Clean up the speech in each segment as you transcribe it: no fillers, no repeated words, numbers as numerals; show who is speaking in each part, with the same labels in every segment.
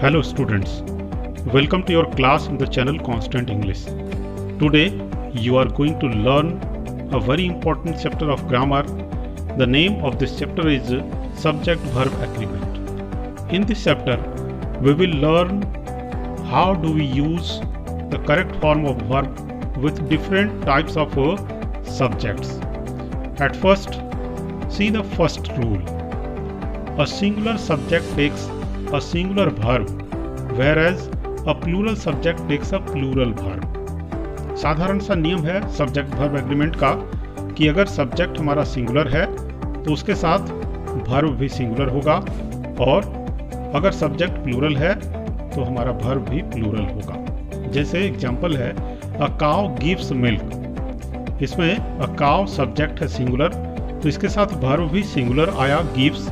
Speaker 1: Hello students, welcome to your class in the channel Constant English. Today you are going to learn a very important chapter of grammar. The name of this chapter is Subject-Verb Agreement. In this chapter we will learn how do we use the correct form of verb with different types of subjects. At first, see the first rule. A singular subject takes a singular verb, whereas a plural subject takes a plural verb. साधारण सा नियम है subject verb agreement का कि अगर subject हमारा singular है तो उसके साथ वर्ब भी सिंगुलर होगा, और अगर सब्जेक्ट प्लूरल है तो हमारा वर्ब भी प्लूरल होगा। जैसे एग्जांपल है अ काउ गिव्स मिल्क। इसमें अ काउ सब्जेक्ट है सिंगुलर, तो इसके साथ वर्ब भी सिंगुलर आया गिव्स।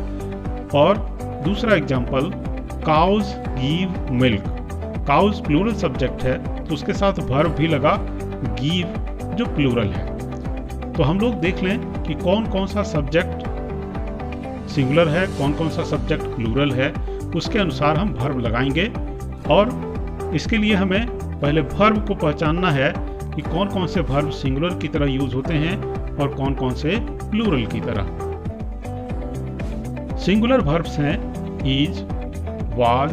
Speaker 1: और दूसरा example cows give milk. Cows plural subject है तो उसके साथ वर्ब भी लगा गिव जो प्लूरल है। तो हम लोग देख लें कि कौन कौन सा सब्जेक्ट सिंगुलर है, कौन कौन सा सब्जेक्ट प्लूरल है, उसके अनुसार हम वर्ब लगाएंगे। और इसके लिए हमें पहले वर्ब को पहचानना है कि कौन कौन से वर्ब सिंगुलर की तरह यूज होते हैं और कौन कौन से प्लूरल की तरह। सिंगुलर वर्ब्स हैं इज, वाज,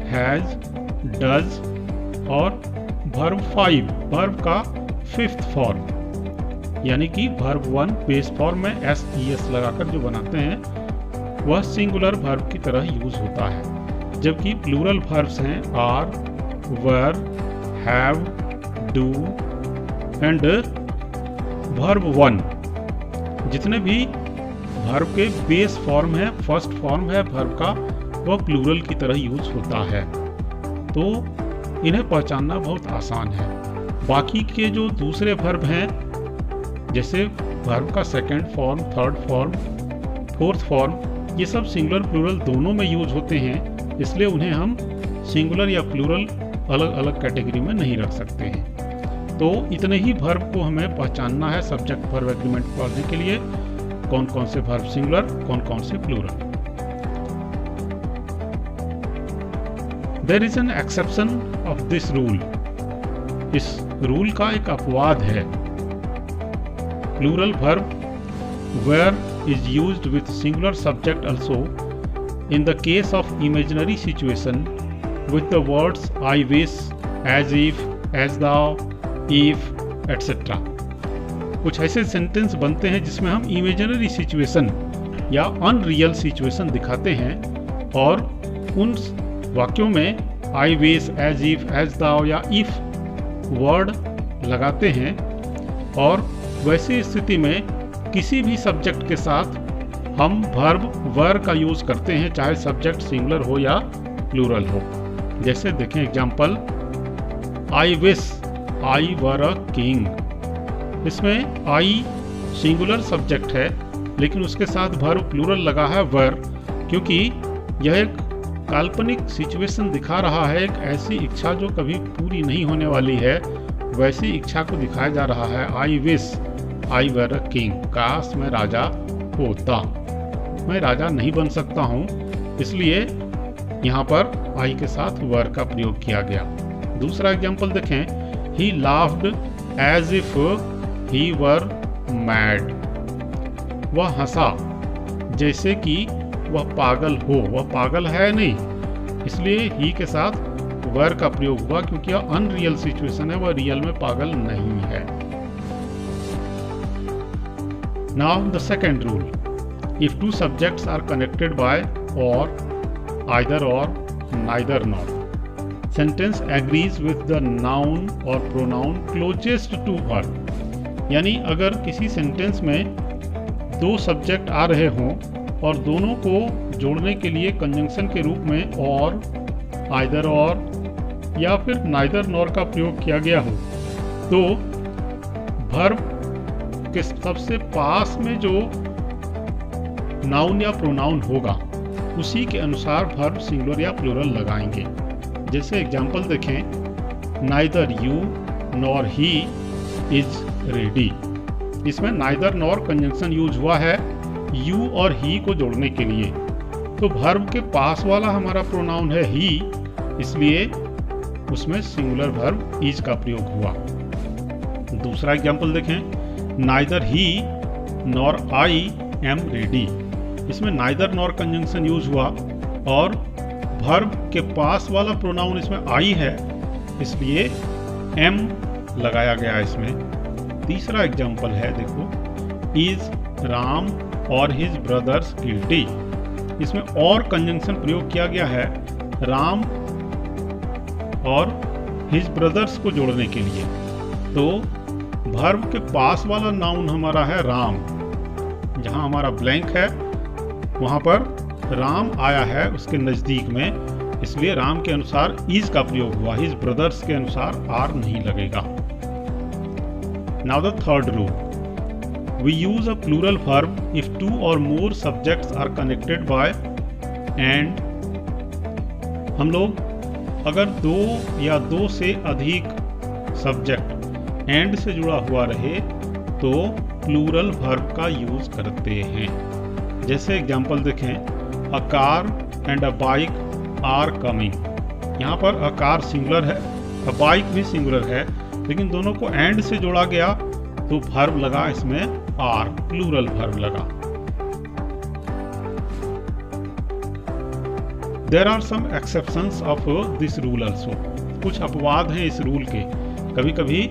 Speaker 1: हैज, डज और वर्ब 5, वर्ब का 5th फॉर्म, यानी कि वर्ब 1 बेस फॉर्म में एस ई एस लगाकर जो बनाते हैं वह सिंगुलर वर्ब की तरह यूज होता है। जबकि प्लूरल वर्ब्स हैं are, were, have, do and verb 1। जितने भी वर्ब के बेस फॉर्म है, फर्स्ट फॉर्म है वर्ब का, वह प्लूरल की तरह यूज होता है। तो इन्हें पहचानना बहुत आसान है। बाकी के जो दूसरे वर्ब हैं, जैसे वर्ब का 2nd form, 3rd form, 4th form, ये सब सिंगुलर प्लूरल दोनों में यूज होते हैं, इसलिए उन्हें हम सिंगुलर या प्लूरल अलग अलग कैटेगरी में नहीं रख सकते हैं। तो इतने ही वर्ब को हमें पहचानना है सब्जेक्ट वर्ब एग्रीमेंट पढ़ने के लिए, कौन कौन से वर्ब सिंगुलर, कौन कौन से plural. There is an exception of this rule. इस रूल का एक अपवाद है। Plural verb were is used with singular subject also in the case of imaginary situation with the words I wish, as if, as though, if etcetera. कुछ ऐसे sentence बनते हैं जिसमें हम इमेजिनरी सिचुएशन या अनरियल सिचुएशन दिखाते हैं, और उन वाक्यों में I wish, as if, as though या इफ वर्ड लगाते हैं। और वैसी स्थिति में किसी भी सब्जेक्ट के साथ हम वर्ब वर का यूज करते हैं, चाहे सब्जेक्ट सिंगुलर हो या प्लूरल हो। जैसे देखें example, I wish I were a king. इसमें आई सिंगुलर सब्जेक्ट है, लेकिन उसके साथ वर्ब प्लूरल लगा है वर, क्योंकि यह एक काल्पनिक सिचुएशन दिखा रहा है, एक ऐसी इच्छा जो कभी पूरी नहीं होने वाली है, वैसी इच्छा को दिखाया जा रहा है। I wish I were a king, काश मैं राजा होता। मैं राजा नहीं बन सकता हूँ, इसलिए यहाँ पर आई के साथ वर का प्रयोग किया गया। दूसरा एग्जाम्पल देखें, he laughed as if he were mad. वह हंसा जैसे कि वह पागल हो, वह पागल है नहीं, इसलिए ही के साथ वर का प्रयोग हुआ, क्योंकि यह अनरियल सिचुएशन है, वह रियल में पागल नहीं है। Now the second rule, if two subjects are connected by or, either or, neither nor, sentence agrees with the noun or pronoun closest to verb. यानी अगर किसी सेंटेंस में दो सब्जेक्ट आ रहे हों और दोनों को जोड़ने के लिए कंजंक्शन के रूप में और, आइदर और या फिर नाइदर नॉर का प्रयोग किया गया हो, तो वर्ब के सबसे पास में जो नाउन या प्रोनाउन होगा उसी के अनुसार वर्ब सिंगुलर या प्लूरल लगाएंगे। जैसे एग्जांपल देखें, neither you nor he is ready. इसमें नाइदर नॉर कंजंक्शन यूज हुआ है यू और ही को जोड़ने के लिए। तो वर्ब के पास वाला हमारा प्रोनाउन है ही, इसलिए उसमें सिंगुलर वर्ब इज का प्रयोग हुआ। दूसरा एग्जाम्पल देखें, neither he nor I am ready. इसमें नाइदर नॉर कंजंक्शन यूज हुआ और वर्ब के पास वाला प्रोनाउन इसमें आई है, इसलिए एम लगाया गया इसमें। तीसरा एग्जाम्पल है, देखो, इज राम और हिज ब्रदर्स गिल्टी। इसमें और कंजंक्शन प्रयोग किया गया है राम और हिज ब्रदर्स को जोड़ने के लिए। तो वर्ब के पास वाला नाउन हमारा है राम, जहां हमारा ब्लैंक है वहां पर राम आया है उसके नजदीक में, इसलिए राम के अनुसार इज का प्रयोग हुआ, हिज ब्रदर्स के अनुसार आर नहीं लगेगा। Now the third rule, we use a plural verb if two और more subjects are connected by and. हम लोग अगर दो या दो से अधिक सब्जेक्ट एंड से जुड़ा हुआ रहे तो प्लूरल वर्ब का यूज करते हैं। जैसे एग्जांपल देखें, a car and a bike are coming. यहाँ पर अ कार सिंगुलर है, अ बाइक भी सिंगुलर है, लेकिन दोनों को एंड से जोड़ा गया तो वर्ब लगा इसमें आर, प्लूरल वर्ब लगा। There are some exceptions of this rule also. कुछ अपवाद हैं इस रूल के। कभी कभी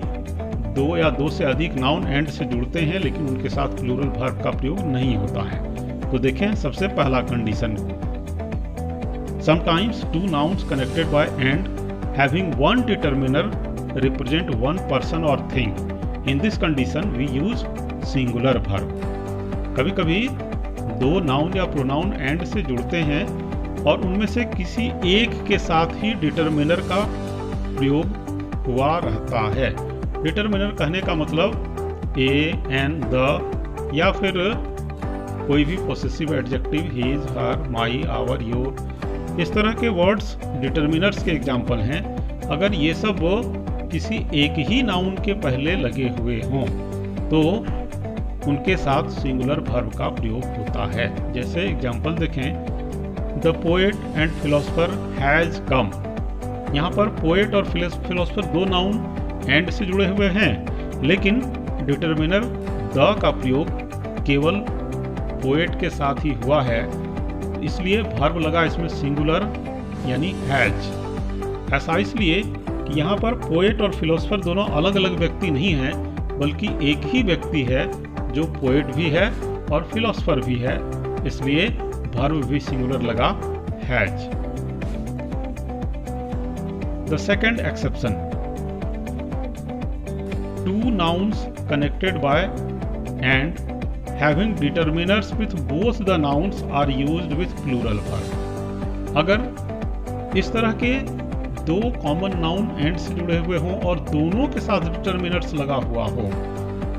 Speaker 1: दो या दो से अधिक नाउन एंड से जुड़ते हैं लेकिन उनके साथ प्लूरल वर्ब का प्रयोग नहीं होता है। तो देखें, सबसे पहला condition, Sometimes two nouns connected by and having one determiner represent one person or thing. In this condition we use singular verb. कभी कभी दो नाउन या प्रोनाउन एंड से जुड़ते हैं और उनमें से किसी एक के साथ ही डिटरमिनर का प्रयोग हुआ रहता है। डिटरमिनर कहने का मतलब ए, एन, द या फिर कोई भी possessive adjective, his, her, my, our, your, इस तरह के वर्ड्स डिटरमिनर्स के एग्जाम्पल हैं। अगर ये सब किसी एक ही नाउन के पहले लगे हुए हों तो उनके साथ सिंगुलर वर्ब का प्रयोग होता है। जैसे एग्जाम्पल देखें, the poet and philosopher has come. यहाँ पर पोएट और फिलोसफर दो नाउन एंड से जुड़े हुए हैं, लेकिन डिटरमिनर द का प्रयोग केवल पोएट के साथ ही हुआ है, इसलिए वर्ब लगा इसमें सिंगुलर यानी हैज। ऐसा इसलिए कि यहाँ पर पोएट और फिलोसफर दोनों अलग अलग व्यक्ति नहीं हैं, बल्कि एक ही व्यक्ति है जो पोएट भी है और फिलोसफर भी है, इसलिए वर्ब भी सिंगुलर लगा has. The second exception, two nouns connected by and having determiners with both the nouns are used with plural verb. अगर इस तरह के दो कॉमन नाउन एंड से जुड़े हुए हों और दोनों के साथ डिटरमिनर्स लगा हुआ हो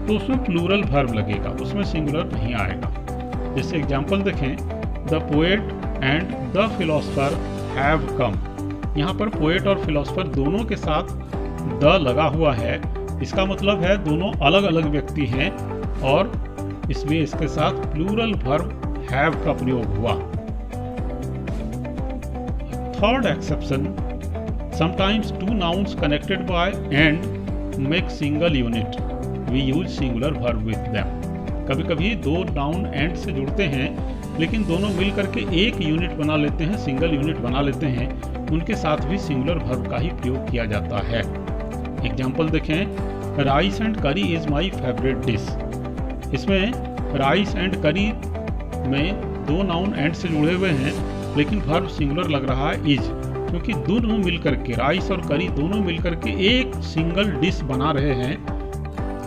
Speaker 1: तो उसमें प्लूरल वर्ब लगेगा, उसमें सिंगुलर नहीं आएगा। जैसे एग्जाम्पल देखें, the poet and the philosopher have come. यहाँ पर पोएट और फिलोसफर दोनों के साथ द लगा हुआ है, इसका मतलब है दोनों अलग अलग व्यक्ति हैं और इसलिए इसके साथ प्लूरल वर्ब हैव का प्रयोग हुआ। Third exception, sometimes two nouns connected by and make single unit, we use singular verb with them. कभी कभी दो नाउन एंड से जुड़ते हैं लेकिन दोनों मिल करके एक यूनिट बना लेते हैं, सिंगल यूनिट बना लेते हैं, उनके साथ भी सिंगुलर वर्ब का ही प्रयोग किया जाता है। एग्जाम्पल देखें, राइस एंड करी इज माई फेवरेट डिश। इसमें राइस एंड करी में दो नाउन एंड से जुड़े हुए हैं लेकिन वर्ब सिंगुलर लग रहा है इज, क्योंकि दोनों मिलकर के, राइस और करी दोनों मिलकर के एक सिंगल डिश बना रहे हैं,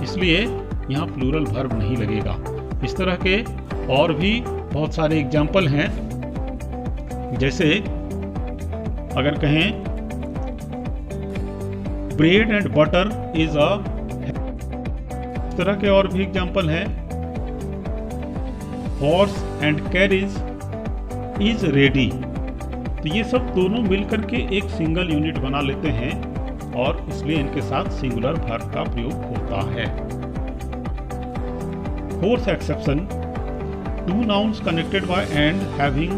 Speaker 1: इसलिए यहाँ प्लूरल वर्ब नहीं लगेगा। इस तरह के और भी बहुत सारे एग्जाम्पल हैं। जैसे अगर कहें bread and butter is a, इस तरह के और भी एग्जाम्पल हैं। Horse and carriage is ready. तो ये सब दोनों मिलकर के एक सिंगल यूनिट बना लेते हैं और इसलिए इनके साथ सिंगुलर वर्ब का प्रयोग होता है। Fourth exception, two nouns connected by and having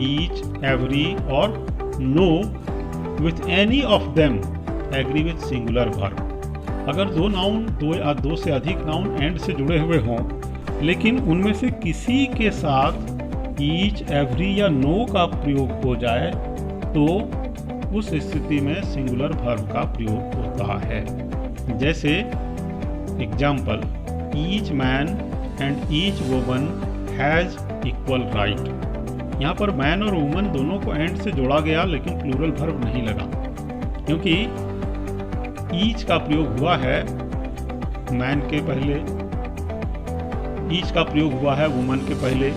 Speaker 1: each, every और no with any of them agree with singular verb. अगर दो नाउन, दो या दो से अधिक नाउन एंड से जुड़े हुए हों, लेकिन उनमें से किसी के साथ ईच, एवरी या नो का प्रयोग हो जाए, तो उस स्थिति में सिंगुलर वर्ब का प्रयोग होता है। जैसे example, each man and each woman has equal right. यहाँ पर मैन और वुमन दोनों को एंड से जोड़ा गया, लेकिन प्लूरल वर्ब नहीं लगा, क्योंकि ईच का प्रयोग हुआ है मैन के पहले, ईच का प्रयोग हुआ है वुमन के पहले।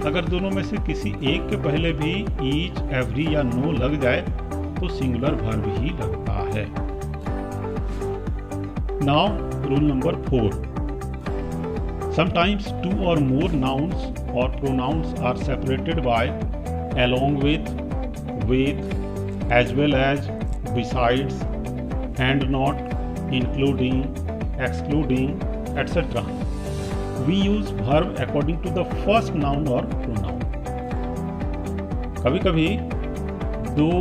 Speaker 1: अगर दोनों में से किसी एक के पहले भी ईच, एवरी या नो लग जाए तो सिंगुलर वर्ब ही लगता है। Now rule number 4, sometimes two or more nouns or pronouns are separated by along with, as well as, besides, and not, including, excluding, etc. We use verb according to the first noun or pronoun. कभी कभी दो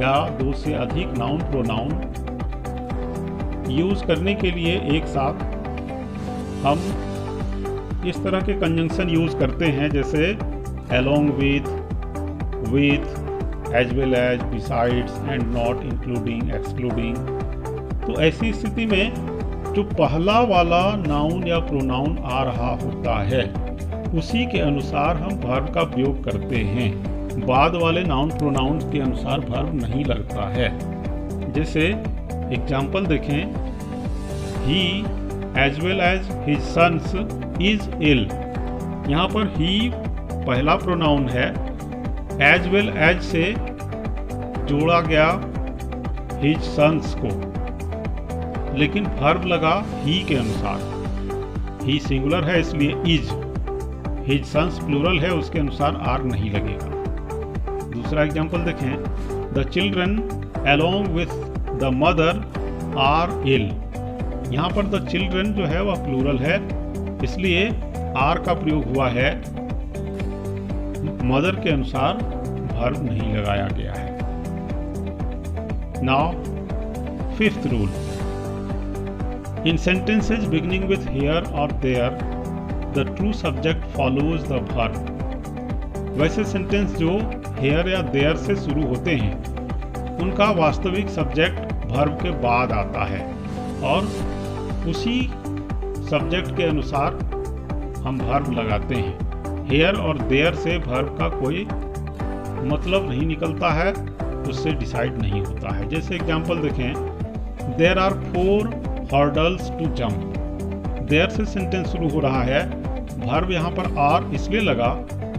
Speaker 1: या दो से अधिक noun pronoun use करने के लिए एक साथ हम इस तरह के कंजंक्शन यूज करते हैं, जैसे along with, as well as, besides and not, including, excluding। तो ऐसी स्थिति में जो पहला वाला नाउन या प्रोनाउन आ रहा होता है उसी के अनुसार हम वर्ब का प्रयोग करते हैं, बाद वाले नाउन प्रोनाउन के अनुसार वर्ब नहीं लगता है। जैसे एग्जाम्पल देखें, ही as well as his sons is ill। यहाँ पर he पहला प्रोनाउन है, as well as से जोड़ा गया his sons को, लेकिन वर्ब लगा he के अनुसार। he सिंगुलर है इसलिए is, his sons प्लूरल है उसके अनुसार r नहीं लगेगा। दूसरा एग्जाम्पल देखें, the children along with the mother are ill। यहाँ पर द चिल्ड्रन जो है वह प्लूरल है, इसलिए आर का प्रयोग हुआ है, मदर के अनुसार वर्ब नहीं लगाया गया है। Now 5th rule, in sentences beginning with here और there the true subject follows the verb. वैसे सेंटेंस जो हियर या देयर से शुरू होते हैं उनका वास्तविक सब्जेक्ट वर्ब के बाद आता है और उसी सब्जेक्ट के अनुसार हम वर्ब लगाते हैं। हेयर और देयर से वर्ब का कोई मतलब नहीं निकलता है, उससे डिसाइड नहीं होता है। जैसे एग्जांपल देखें, there are 4 hurdles to jump. There से सेंटेंस शुरू हो रहा है, वर्ब यहाँ पर आर इसलिए लगा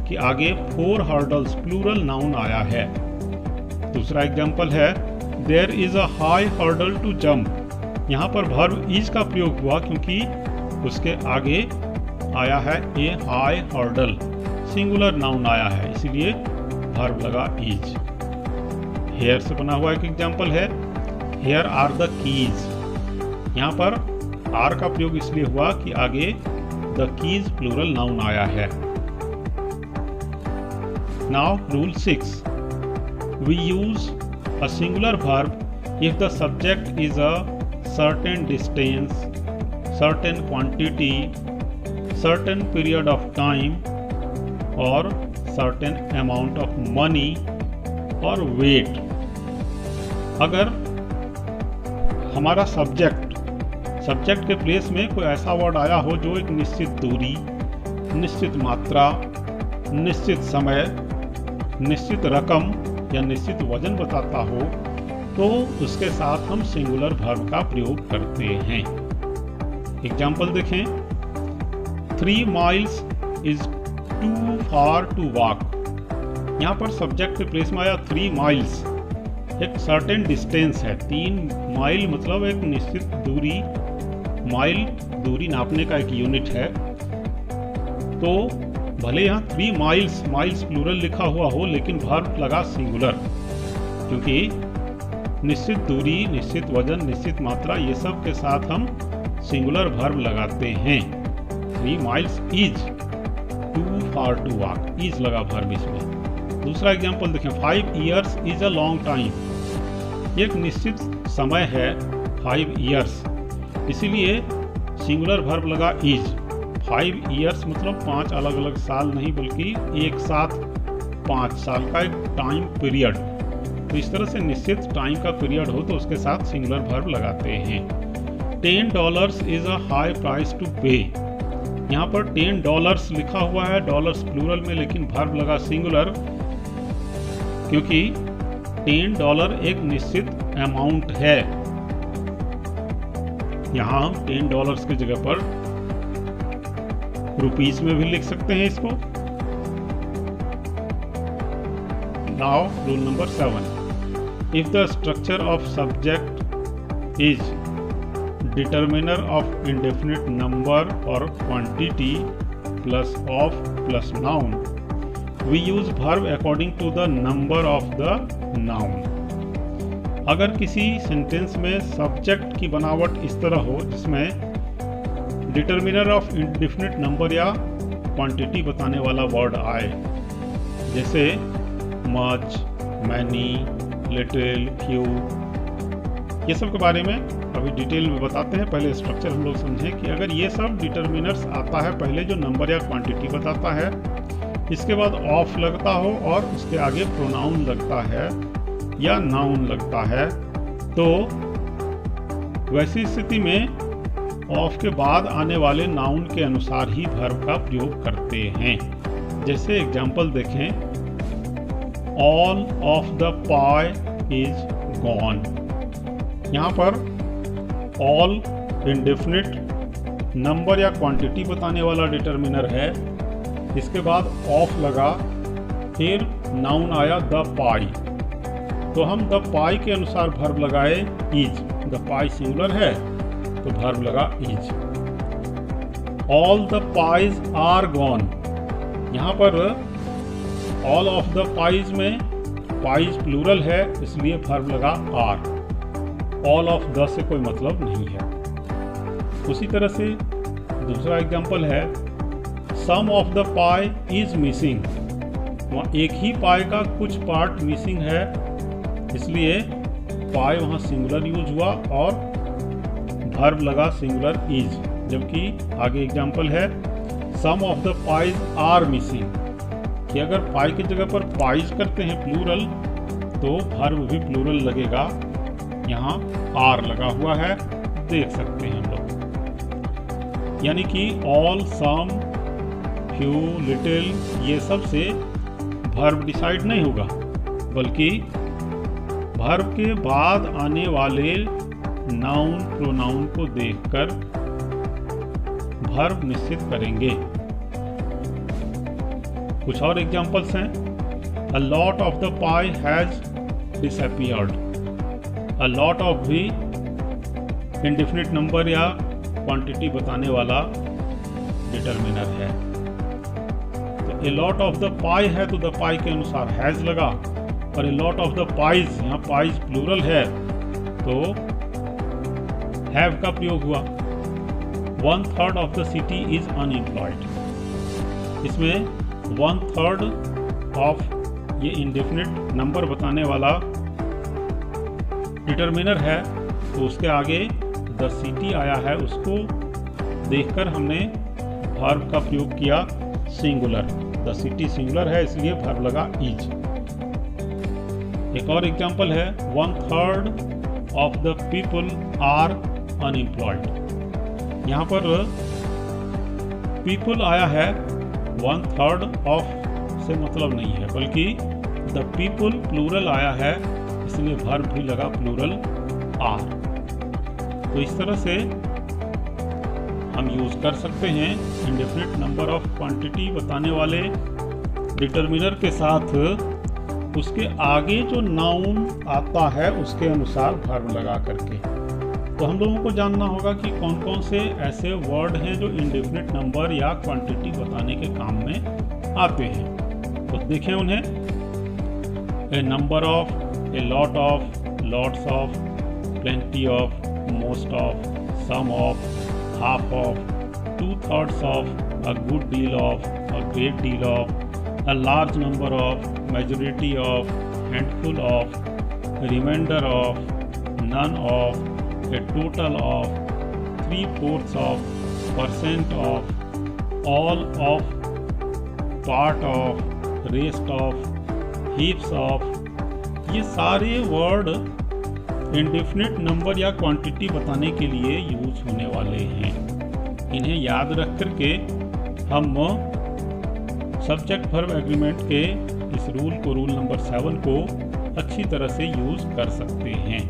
Speaker 1: कि आगे 4 हर्डल्स प्लूरल नाउन आया है। दूसरा एग्जांपल है, there is a high hurdle to jump. यहाँ पर वर्ब इज का प्रयोग हुआ क्योंकि उसके आगे आया है ए हाई हर्डल, सिंगुलर नाउन आया है, इसलिए वर्ब लगा इज। हेयर से बना हुआ एक एग्जांपल है, हेयर आर द कीज। यहाँ पर आर का प्रयोग इसलिए हुआ कि आगे द कीज प्लूरल नाउन आया है। Now rule 6, we use a singular verb if the subject is a certain distance, certain quantity, certain period of time or certain amount of money or weight। अगर हमारा subject के place में कोई ऐसा word आया हो जो एक निश्चित दूरी, निश्चित मात्रा, निश्चित समय, निश्चित रकम या निश्चित वजन बताता हो, तो उसके साथ हम सिंगुलर वर्ब का प्रयोग करते हैं। एग्जाम्पल देखें, 3 miles is too far to walk। यहाँ पर सब्जेक्ट के प्लेस में आया 3 miles, एक सर्टेन डिस्टेंस है। 3 माइल मतलब एक निश्चित दूरी, माइल दूरी नापने का एक यूनिट है। तो भले यहाँ 3 माइल्स प्लूरल लिखा हुआ हो, लेकिन वर्ब लगा सिंगुलर, क्योंकि निश्चित दूरी, निश्चित वजन, निश्चित मात्रा, ये सब के साथ हम सिंगुलर वर्ब लगाते हैं। 3 miles is too far to walk, is लगा वर्ब इसमें। दूसरा एग्जाम्पल देखें, 5 years is a long time. एक निश्चित समय है 5 years, इसीलिए सिंगुलर वर्ब लगा इज। 5 years मतलब 5 अलग अलग साल नहीं, बल्कि एक साथ 5 साल का एक टाइम पीरियड। तो इस तरह से निश्चित टाइम का पीरियड हो तो उसके साथ सिंगुलर वर्ब लगाते हैं। $10 is a high price to pay. यहाँ पर $10 लिखा हुआ है, डॉलर्स प्लूरल में, लेकिन वर्ब लगा सिंगुलर, क्योंकि $10 एक निश्चित अमाउंट है। यहाँ हम $10 की जगह पर रुपीस में भी लिख सकते हैं इसको। Now rule number 7, if the structure of subject is determiner of indefinite number और quantity plus of plus noun, we use verb according to the number of the noun. अगर किसी सेंटेंस में सब्जेक्ट की बनावट इस तरह हो जिसमें डिटर्मिनर ऑफ इंडेफिनिट नंबर या क्वांटिटी बताने वाला वर्ड आए, जैसे मच, मैनी, लिटिल, फ्यू, ये सब के बारे में अभी डिटेल में बताते हैं। पहले स्ट्रक्चर हम लोग समझें कि अगर ये सब डिटर्मिनर्स आता है, पहले जो नंबर या क्वांटिटी बताता है, इसके बाद ऑफ लगता हो और उसके आगे प्रोनाउन लगता है या नाउन लगता है, तो वैसी स्थिति में ऑफ के बाद आने वाले नाउन के अनुसार ही वर्ब का प्रयोग करते हैं। जैसे एग्जाम्पल देखें, all of the pie is gone. यहाँ पर ऑल इंडेफिनिट नंबर या क्वांटिटी बताने वाला डिटर्मिनर है, इसके बाद ऑफ लगा, फिर नाउन आया द पाई, तो हम द पाई के अनुसार वर्ब लगाए इज। द पाई सिंगुलर है तो वर्ब लगा is. All the pies are gone, यहाँ पर ऑल ऑफ द पाइज में पाइज प्लूरल है, इसलिए वर्ब लगा आर। ऑल ऑफ द से कोई मतलब नहीं है। उसी तरह से दूसरा एग्जाम्पल है, some of the pie is missing. वहाँ एक ही पाई का कुछ पार्ट मिसिंग है, इसलिए पाई वहाँ सिंगुलर यूज हुआ और वर्ब लगा सिंगुलर इज। जबकि आगे एग्जाम्पल है, some of the pies are missing, कि अगर पाई की जगह पर पाइज करते हैं प्लूरल तो वर्ब भी प्लूरल लगेगा। यहाँ आर लगा हुआ है, देख सकते हैं हम लोग। यानी कि ऑल, सम, फ्यू, लिटिल, ये सब से वर्ब डिसाइड नहीं होगा, बल्कि वर्ब के बाद आने वाले नाउन प्रोनाउन को देखकर वर्ब निश्चित करेंगे। कुछ और एग्जांपल्स हैं, a lot of the pi has disappeared. A lot of भी इंडेफिनिट नंबर या क्वांटिटी बताने वाला डिटर्मिनर है। तो ए लॉट ऑफ द पाई है तो द पाई के अनुसार हैज लगा, और ए लॉट ऑफ द पाइज, यहाँ पाइज प्लूरल है तो हैव का प्रयोग हुआ। 1/3 of the city is unemployed, इसमें 1/3 ऑफ ये इंडेफिनिट नंबर बताने वाला डिटर्मिनर है, तो उसके आगे द सिटी आया है, उसको देखकर हमने वर्ब का प्रयोग किया सिंगुलर। द सिटी सिंगुलर है, इसलिए वर्ब लगा इज। एक और एग्जाम्पल है, 1/3 of the people are unemployed. यहाँ पर पीपल आया है, 1/3 ऑफ से मतलब नहीं है, बल्कि द पीपल प्लूरल आया है, इसलिए वर्ब भी लगा प्लूरल आर। तो इस तरह से हम यूज कर सकते हैं इंडेफिनिट नंबर ऑफ क्वांटिटी बताने वाले डिटर्मिनर के साथ उसके आगे जो नाउन आता है उसके अनुसार वर्ब लगा करके। तो हम लोगों को जानना होगा कि कौन कौन से ऐसे वर्ड हैं जो इंडेफिनिट नंबर या क्वांटिटी बताने के काम में आते हैं। तो देखें उन्हें, a number of, a lot of, lots of, plenty of, most of, some of, half of, 2/3 of, a good deal of, a great deal of, a large number of, majority of, handful of, remainder of, none of, a total of, 3/4 of, percent of, all of, part of, rest of, heaps of, ये सारे word indefinite number या quantity बताने के लिए use होने वाले हैं। इन्हें याद रख करके हम सब्जेक्ट वर्ब एग्रीमेंट के इस रूल को, रूल नंबर 7 को अच्छी तरह से यूज कर सकते हैं।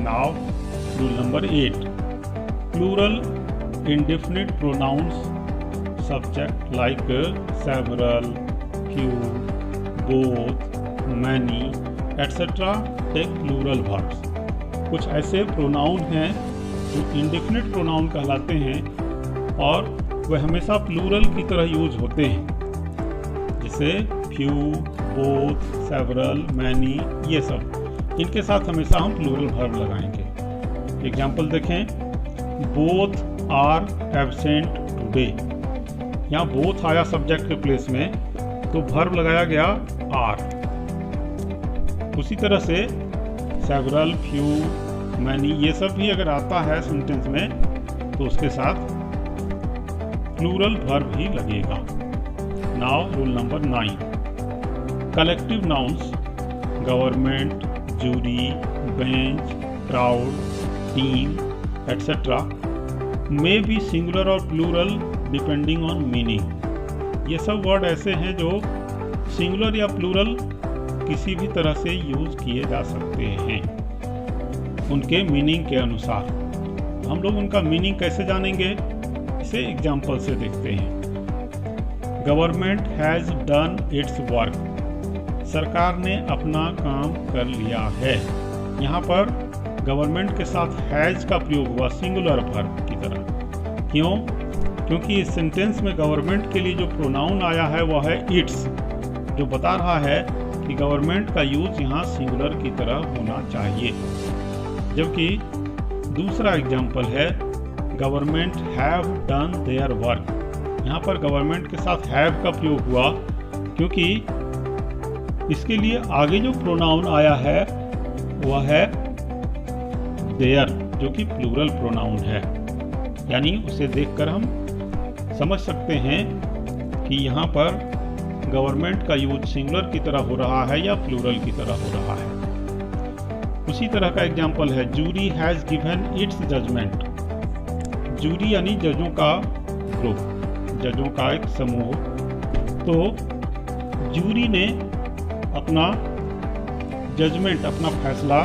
Speaker 1: Now rule number 8, plural indefinite pronouns subject like several, few, both, many etcetera take plural verbs. कुछ ऐसे प्रोनाउन हैं जो इंडेफिनिट प्रोनाउन कहलाते हैं और वह हमेशा प्लूरल की तरह यूज होते हैं, जैसे फ्यू, बोथ, सेवरल, मैनी, ये सब। इनके साथ हमेशा हम प्लूरल वर्ब लगाएंगे। एग्जाम्पल देखें, बोथ आर एब्सेंट टुडे। यहाँ बोथ आया सब्जेक्ट के प्लेस में तो वर्ब लगाया गया आर। उसी तरह से सेवरल, फ्यू, मैनी ये सब भी अगर आता है सेंटेंस में तो उसके साथ प्लूरल वर्ब ही लगेगा। Now rule number 9, collective nouns government, jury, bench, crowd, team etcetera may be singular और प्लूरल डिपेंडिंग ऑन मीनिंग। ये सब वर्ड ऐसे हैं जो सिंगुलर या प्लूरल किसी भी तरह से यूज किए जा सकते हैं उनके मीनिंग के अनुसार। हम लोग उनका मीनिंग कैसे जानेंगे, इसे एग्जाम्पल से देखते हैं। Government has done it's work. सरकार ने अपना काम कर लिया है। यहाँ पर गवर्नमेंट के साथ हैज़ का प्रयोग हुआ सिंगुलर वर्ब की तरह। क्यों? क्योंकि इस सेंटेंस में गवर्नमेंट के लिए जो प्रोनाउन आया है वह है इट्स, जो बता रहा है कि गवर्नमेंट का यूज यहाँ सिंगुलर की तरह होना चाहिए। जबकि दूसरा एग्जाम्पल है government have done their work. यहाँ पर गवर्नमेंट के साथ हैव का प्रयोग हुआ क्योंकि इसके लिए आगे जो प्रोनाउन आया है वह है देयर, जो कि प्लूरल प्रोनाउन है। यानी उसे देखकर हम समझ सकते हैं कि यहाँ पर गवर्नमेंट का यूज सिंगुलर की तरह हो रहा है या प्लूरल की तरह हो रहा है। उसी तरह का एग्जाम्पल है jury has given its judgement. Jury यानी जजों का ग्रुप, जजों का एक समूह। तो जूरी ने अपना जजमेंट, अपना फैसला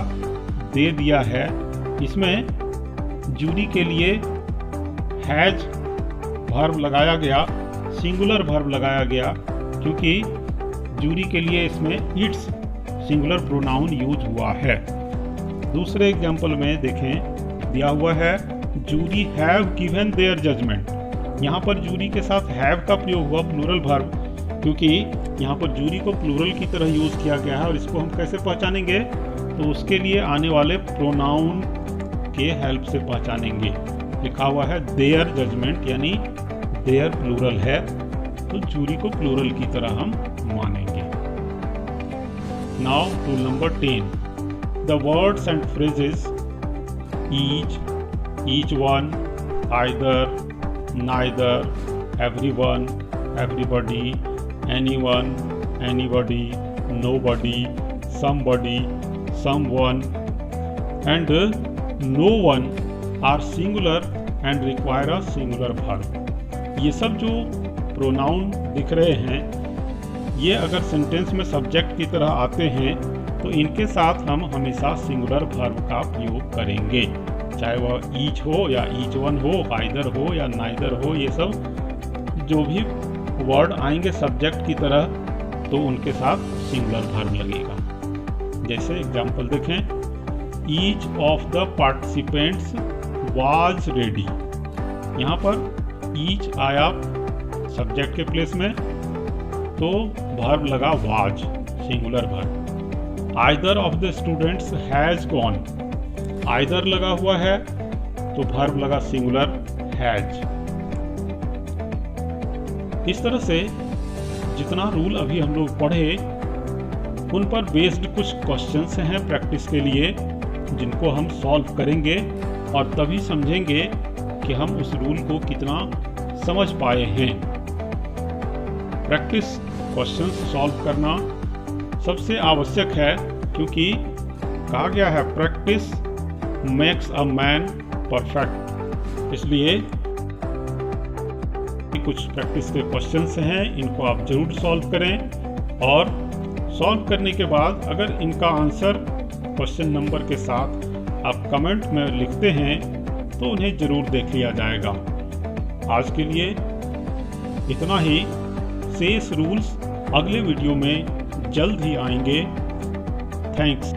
Speaker 1: दे दिया है। इसमें जूरी के लिए हैज वर्ब लगाया गया, सिंगुलर वर्ब लगाया गया, क्योंकि जूरी के लिए इसमें इट्स सिंगुलर प्रोनाउन यूज हुआ है। दूसरे एग्जाम्पल में देखें, दिया हुआ है jury have given their judgement. यहाँ पर जूरी के साथ हैव का प्रयोग हुआ प्लूरल वर्ब, क्योंकि यहाँ पर जूरी को प्लूरल की तरह यूज किया गया है। और इसको हम कैसे पहचानेंगे, तो उसके लिए आने वाले प्रोनाउन के हेल्प से पहचानेंगे। लिखा हुआ है देयर जजमेंट, यानी देयर प्लूरल है, तो जूरी को प्लूरल की तरह हम मानेंगे। Now rule number 10, the words and phrases each one, either, neither, everyone, everybody, anyone, anybody, nobody, somebody, someone and no one are singular and require a singular verb. ये सब जो प्रोनाउन दिख रहे हैं, ये अगर सेंटेंस में सब्जेक्ट की तरह आते हैं तो इनके साथ हम हमेशा सिंगुलर वर्ब का प्रयोग करेंगे, चाहे वह ईच हो या ईच वन हो, आइदर हो या नाइदर हो। ये सब जो भी वर्ड आएंगे सब्जेक्ट की तरह तो उनके साथ सिंगुलर वर्ब लगेगा। जैसे एग्जाम्पल देखें, each of the participants was ready. यहाँ पर ईच आया सब्जेक्ट के प्लेस में तो वर्ब लगा was, singular verb. Either of the students has gone, either लगा हुआ है तो वर्ब लगा सिंगुलर हैज। इस तरह से जितना रूल अभी हम लोग पढ़े उन पर बेस्ड कुछ क्वेश्चंस हैं प्रैक्टिस के लिए, जिनको हम सॉल्व करेंगे और तभी समझेंगे कि हम उस रूल को कितना समझ पाए हैं। प्रैक्टिस क्वेश्चंस सॉल्व करना सबसे आवश्यक है, क्योंकि कहा गया है practice makes a man perfect. इसलिए कुछ प्रैक्टिस के क्वेश्चंस हैं, इनको आप जरूर सॉल्व करें और सॉल्व करने के बाद अगर इनका आंसर क्वेश्चन नंबर के साथ आप कमेंट में लिखते हैं तो उन्हें जरूर देख लिया जाएगा। आज के लिए इतना ही। शेष रूल्स अगले वीडियो में जल्द ही आएंगे। थैंक्स।